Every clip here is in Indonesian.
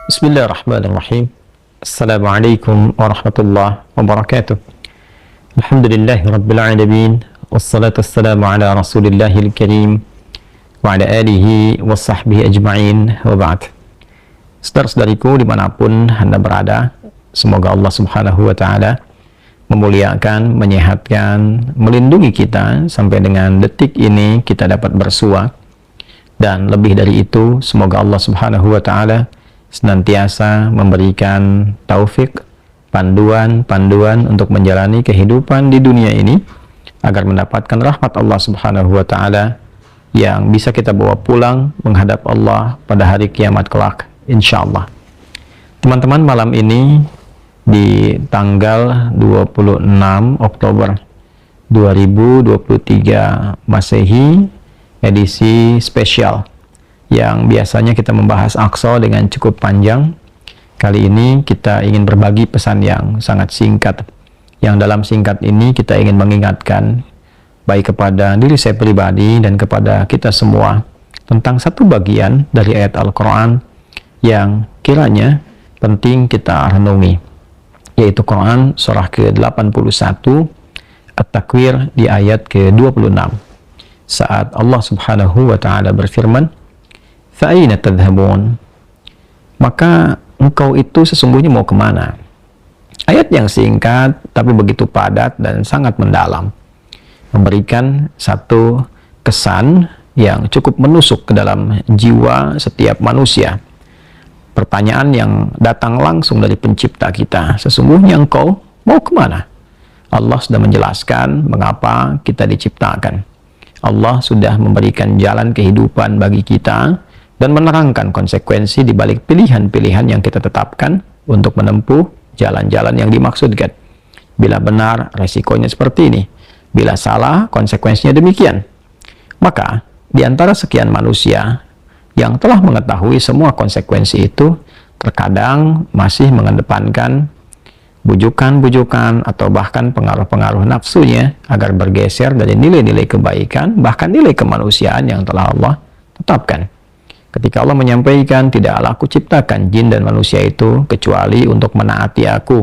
Bismillahirrahmanirrahim. Assalamualaikum warahmatullahi wabarakatuh. Alhamdulillahi rabbil alamin. Wassalatu wassalamu ala rasulillahil karim wa ala alihi wa sahbihi ajma'in wa ba'd. Saudara-saudariku dimanapun Anda berada, semoga Allah subhanahu wa ta'ala memuliakan, menyehatkan, melindungi kita sampai dengan detik ini kita dapat bersua. Dan lebih dari itu, semoga Allah subhanahu wa ta'ala senantiasa memberikan taufik, panduan untuk menjalani kehidupan di dunia ini agar mendapatkan rahmat Allah subhanahu wa ta'ala yang bisa kita bawa pulang menghadap Allah pada hari kiamat kelak, insyaallah. Teman-teman, malam ini di tanggal 26 Oktober 2023 Masehi, edisi spesial yang biasanya kita membahas Aqsa dengan cukup panjang. Kali ini kita ingin berbagi pesan yang sangat singkat, yang dalam singkat ini kita ingin mengingatkan baik kepada diri saya pribadi dan kepada kita semua tentang satu bagian dari ayat Al-Quran yang kiranya penting kita renungi, yaitu Quran surah ke-81 At-Takwir di ayat ke-26, saat Allah subhanahu wa ta'ala berfirman, "Fa'aina tadhhabun?" Maka engkau itu sesungguhnya mau kemana? Ayat yang singkat tapi begitu padat dan sangat mendalam, memberikan satu kesan yang cukup menusuk ke dalam jiwa setiap manusia. Pertanyaan yang datang langsung dari pencipta kita, sesungguhnya engkau mau kemana? Allah sudah menjelaskan mengapa kita diciptakan. Allah sudah memberikan jalan kehidupan bagi kita dan menerangkan konsekuensi di balik pilihan-pilihan yang kita tetapkan untuk menempuh jalan-jalan yang dimaksudkan. Bila benar, resikonya seperti ini. Bila salah, konsekuensinya demikian. Maka, di antara sekian manusia yang telah mengetahui semua konsekuensi itu, terkadang masih mengedepankan bujukan-bujukan atau bahkan pengaruh-pengaruh nafsunya agar bergeser dari nilai-nilai kebaikan, bahkan nilai kemanusiaan yang telah Allah tetapkan. Ketika Allah menyampaikan, "Tidaklah aku ciptakan jin dan manusia itu kecuali untuk menaati aku,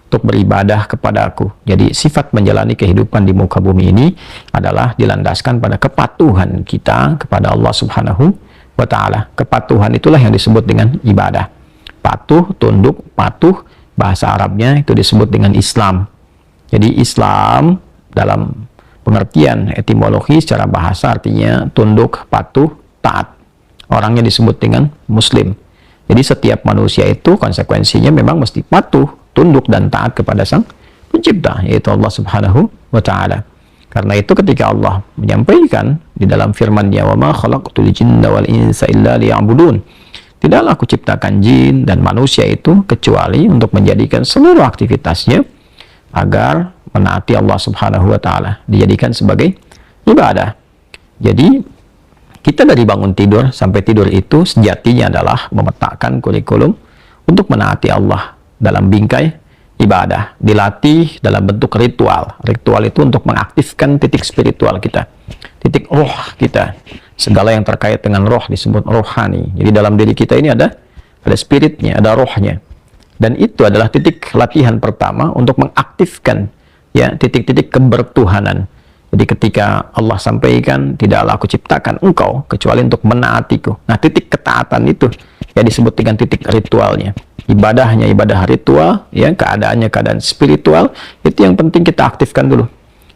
untuk beribadah kepada aku." Jadi sifat menjalani kehidupan di muka bumi ini adalah dilandaskan pada kepatuhan kita kepada Allah subhanahu wa ta'ala. Kepatuhan itulah yang disebut dengan ibadah. Patuh, tunduk, patuh, bahasa Arabnya itu disebut dengan Islam. Jadi Islam dalam pengertian etimologi secara bahasa artinya tunduk, patuh, taat. Orangnya disebut dengan Muslim. Jadi setiap manusia itu konsekuensinya memang mesti patuh, tunduk dan taat kepada Sang Pencipta, yaitu Allah subhanahu wa ta'ala. Karena itu ketika Allah menyampaikan di dalam firman-Nya, "Wa ma khalaqtul jinna wal insa illa liya'budun." Tidaklah aku ciptakan jin dan manusia itu kecuali untuk menjadikan seluruh aktivitasnya agar menaati Allah subhanahu wa ta'ala, dijadikan sebagai ibadah. Jadi kita dari bangun tidur sampai tidur itu sejatinya adalah memetakan kurikulum untuk menaati Allah dalam bingkai ibadah, dilatih dalam bentuk ritual. Ritual itu untuk mengaktifkan titik spiritual kita, titik roh kita. Segala yang terkait dengan roh disebut rohani. Jadi dalam diri kita ini ada spiritnya, ada rohnya. Dan itu adalah titik latihan pertama untuk mengaktifkan ya titik-titik kebertuhanan. Jadi ketika Allah sampaikan, "Tidaklah aku ciptakan engkau kecuali untuk menaatiku." Nah, titik ketaatan itu ya disebut dengan titik ritualnya. Ibadahnya ibadah ritual, ya keadaannya keadaan spiritual, itu yang penting kita aktifkan dulu.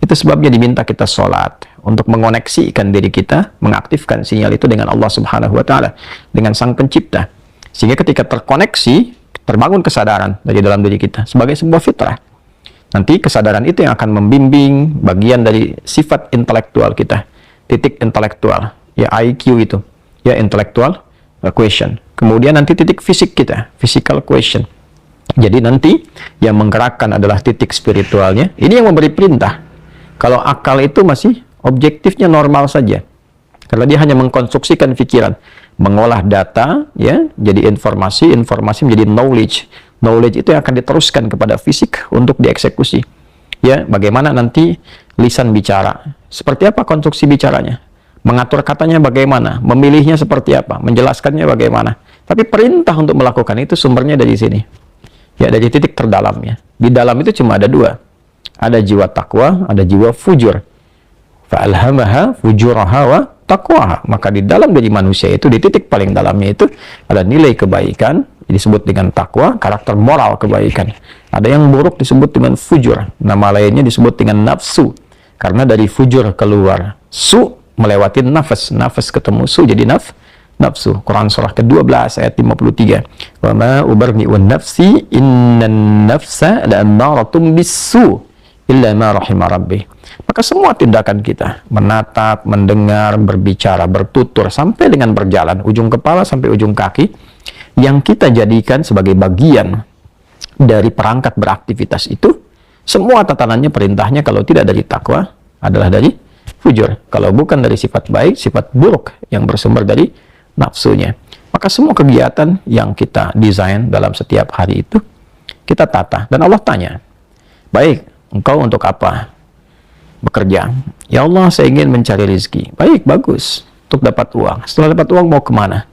Itu sebabnya diminta kita sholat untuk mengoneksikan diri kita, mengaktifkan sinyal itu dengan Allah subhanahu wa ta'ala, dengan Sang Pencipta. Sehingga ketika terkoneksi, terbangun kesadaran dari dalam diri kita sebagai sebuah fitrah. Nanti kesadaran itu yang akan membimbing bagian dari sifat intelektual kita, titik intelektual, ya IQ itu, ya intellectual question. Kemudian nanti titik fisik kita, physical question. Jadi nanti yang menggerakkan adalah titik spiritualnya. Ini yang memberi perintah. Kalau akal itu masih objektifnya normal saja, karena dia hanya mengkonstruksikan pikiran, mengolah data, ya jadi informasi menjadi knowledge. Knowledge itu yang akan diteruskan kepada fisik untuk dieksekusi. Ya, bagaimana nanti lisan bicara? Seperti apa konstruksi bicaranya? Mengatur katanya bagaimana? Memilihnya seperti apa? Menjelaskannya bagaimana? Tapi perintah untuk melakukan itu sumbernya dari sini. Ya, dari titik terdalamnya. Di dalam itu cuma ada dua. Ada jiwa takwa, ada jiwa fujur. Fa'alhamaha fujuraha wa taqwaha. Maka di dalam diri manusia itu, di titik paling dalamnya itu, ada nilai kebaikan, disebut dengan takwa, karakter moral kebaikan. Ada yang buruk disebut dengan fujur. Nama lainnya disebut dengan nafsu. Karena dari fujur keluar su, melewati nafas. Nafas ketemu su, jadi nafsu. Quran surah ke-12 ayat 53. Wa ma ubarni'un nafsi innan nafsa la'ammaratun bisu illa ma rahimah rabbi. Maka semua tindakan kita, menatap, mendengar, berbicara, bertutur, sampai dengan berjalan, ujung kepala sampai ujung kaki, yang kita jadikan sebagai bagian dari perangkat beraktivitas itu, semua tatanannya, perintahnya, kalau tidak dari takwa, adalah dari fujur. Kalau bukan dari sifat baik, sifat buruk yang bersumber dari nafsunya. Maka semua kegiatan yang kita desain dalam setiap hari itu, kita tata. Dan Allah tanya, baik, engkau untuk apa bekerja? Ya Allah, saya ingin mencari rezeki. Baik, bagus. Untuk dapat uang. Setelah dapat uang mau kemana?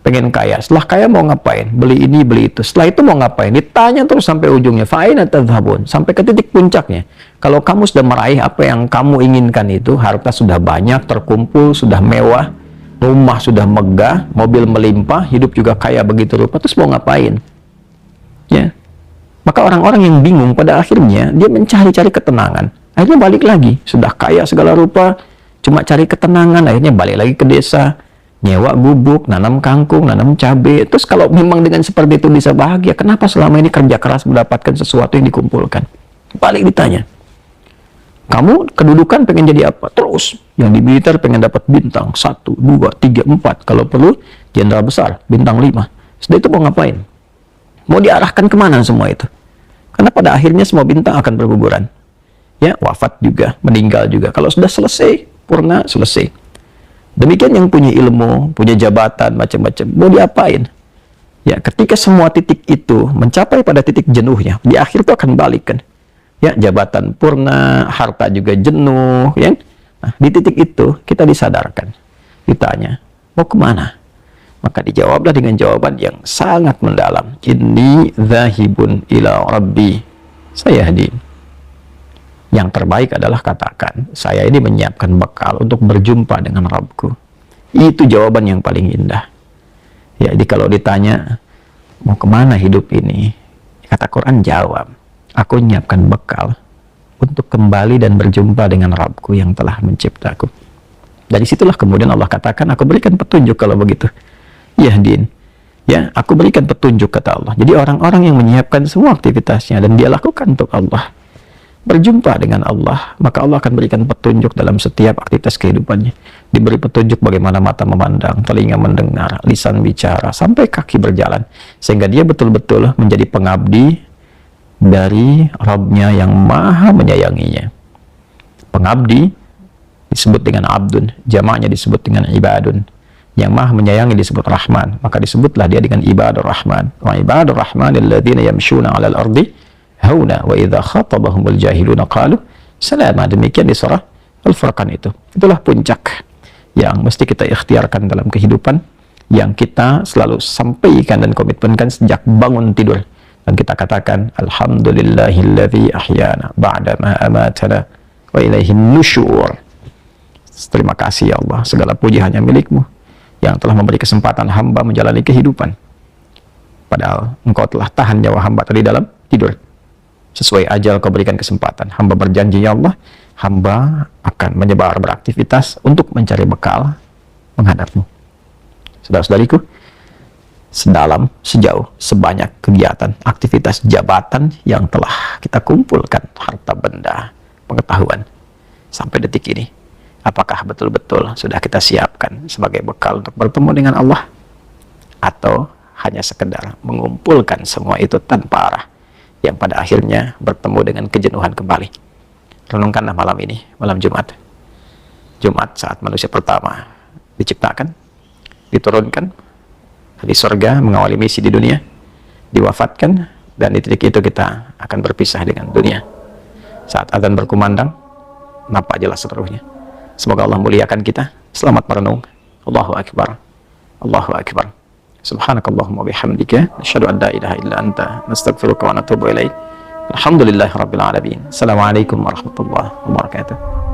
Pengen kaya. Setelah kaya mau ngapain? Beli ini, beli itu. Setelah itu mau ngapain? Ditanya terus sampai ujungnya. Fa'aina tadhhabun? Sampai ke titik puncaknya. Kalau kamu sudah meraih apa yang kamu inginkan itu, harta sudah banyak, terkumpul, sudah mewah, rumah sudah megah, mobil melimpah, hidup juga kaya begitu rupa, terus mau ngapain? Ya. Maka orang-orang yang bingung pada akhirnya dia mencari-cari ketenangan. Akhirnya balik lagi, sudah kaya segala rupa, cuma cari ketenangan, akhirnya balik lagi ke desa, nyewa gubuk, nanam kangkung, nanam cabai. Terus kalau memang dengan seperti itu bisa bahagia, kenapa selama ini kerja keras mendapatkan sesuatu yang dikumpulkan? Balik ditanya, kamu kedudukan pengen jadi apa? Terus, yang di militer pengen dapat bintang 1, 2, 3, 4, kalau perlu jenderal besar, bintang 5. Setelah itu mau ngapain? Mau diarahkan kemana semua itu? Karena pada akhirnya semua bintang akan berguguran. Ya, wafat juga, meninggal juga. Kalau sudah selesai, purna, selesai. Demikian yang punya ilmu, punya jabatan, macam-macam. Mau diapain? Ya, ketika semua titik itu mencapai pada titik jenuhnya, di akhir itu akan balik kan. Ya, jabatan purna, harta juga jenuh, ya. Nah, di titik itu kita disadarkan. Ditanya, mau kemana? Maka dijawablah dengan jawaban yang sangat mendalam. Inni dzahibun ila rabbi sayahdin. Yang terbaik adalah katakan, saya ini menyiapkan bekal untuk berjumpa dengan Rabbku. Itu jawaban yang paling indah. Ya, jadi kalau ditanya, mau kemana hidup ini? Kata Quran jawab, aku menyiapkan bekal untuk kembali dan berjumpa dengan Rabbku yang telah menciptaku. Dari situlah kemudian Allah katakan, aku berikan petunjuk kalau begitu. Yahdin. Ya, aku berikan petunjuk, kata Allah. Jadi orang-orang yang menyiapkan semua aktivitasnya dan dia lakukan untuk Allah, berjumpa dengan Allah, maka Allah akan berikan petunjuk dalam setiap aktivitas kehidupannya. Diberi petunjuk bagaimana mata memandang, telinga mendengar, lisan bicara, sampai kaki berjalan. Sehingga dia betul-betul menjadi pengabdi dari Rabb-Nya yang maha menyayanginya. Pengabdi disebut dengan abdun, jamaknya disebut dengan ibadun. Yang maha menyayangi disebut Rahman, maka disebutlah dia dengan ibadur Rahman. Wa ibadur Rahman alladzina yamshuna 'alal ardi hauna wa idza khatabahumul jahiluna qalu salama. Demikian di surah Al-Furqan itu. Itulah puncak yang mesti kita ikhtiarkan dalam kehidupan, yang kita selalu sampaikan dan komitmenkan sejak bangun tidur. Dan kita katakan, alhamdulillahilladzi ahyana ba'da ma amatana wa ilaihin nusyur. Terima kasih ya Allah, segala puji hanya milik-Mu yang telah memberi kesempatan hamba menjalani kehidupan. Padahal Engkau telah tahan nyawa hamba tadi dalam tidur. Sesuai ajal Kau berikan kesempatan. Hamba berjanji ya Allah, hamba akan menyebar beraktivitas untuk mencari bekal menghadap-Mu. Saudara-saudariku, sedalam, sejauh, sebanyak kegiatan, aktivitas, jabatan yang telah kita kumpulkan, harta benda, pengetahuan, sampai detik ini, apakah betul-betul sudah kita siapkan sebagai bekal untuk bertemu dengan Allah? Atau hanya sekedar mengumpulkan semua itu tanpa arah, yang pada akhirnya bertemu dengan kejenuhan kembali? Renungkanlah malam ini, malam Jumat. Jumat saat manusia pertama diciptakan, diturunkan di surga, mengawali misi di dunia, diwafatkan, dan di titik itu kita akan berpisah dengan dunia. Saat azan berkumandang, nampak jelas seluruhnya. Semoga Allah muliakan kita. Selamat merenung. Allahu Akbar. Allahu Akbar. Subhanakallahumma bihamdika asyhadu an la ilaha illa anta nastaghfiruka wa natubu ilaik. Alhamdulillahirabbil alamin. Assalamualaikum warahmatullahi wabarakatuh.